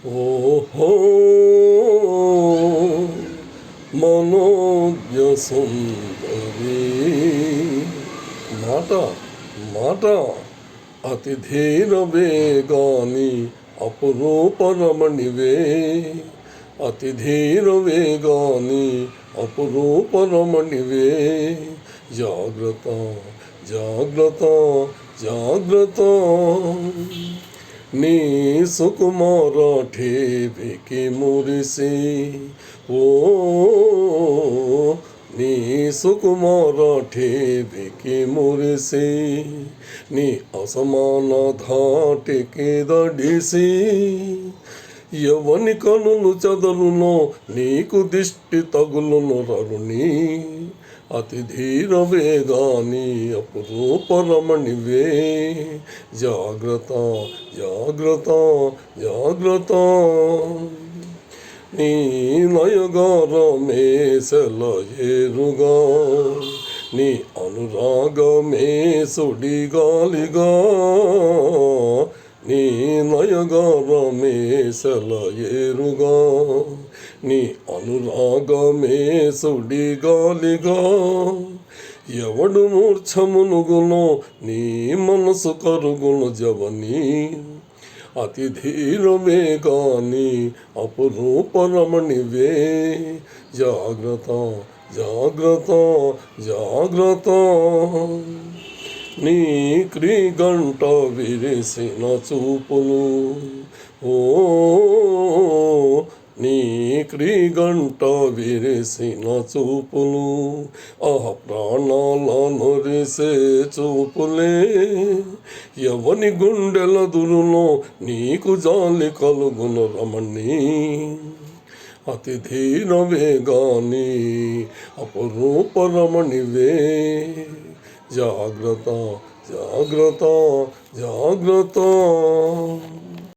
ఓహో మనోజ్ఞ సుందరి మాట మాట అతి ధీర వేగాని అపురూప రమణివే అతి ధీర వేగాని అపురూప రమణివే జాగ్రత్త జాగ్రత్త జాగ్రత్త నీ సుకుమార ఠేవికి మురిసి ఓ నీ సుకుమార ఠేవికి మురిసి నీ అసమాన ధాటికి దడిసి ఎవని కనులు చదలునో నీకు దిష్టి తగులును రరుణి అతి ధీర వేగాని అపురూప రమణివే జాగ్రత్త జాగ్రత్త జాగ్రత్త నీ నయగారమే సెలయేరుగా నీ అనురాగమే సుడిగాలిగా నీ నయగారమే సెలయేరుగా నీ అనురాగమే సుడిగాలిగా ఎవడు మూర్ఛమునుగునో నీ మనసు కరుగును జవని అతి ధీరమే గాని అపురూప రమణివే జాగ్రత్త జాగ్రత్త జాగ్రత్త నీ క్రీగంట విరిసిన చూపులు ఓ నీ క్రీగంట విరిసిన చూపులు ప్రాణాల నొరిసే చూపులే ఎవని గుండెల దురునో నీకు జాలి కలుగును రమణి అతి ధీర వేగాని అపురూప రమణివే జాగ్రత్త జాగ్రత్త జాగ్రత్త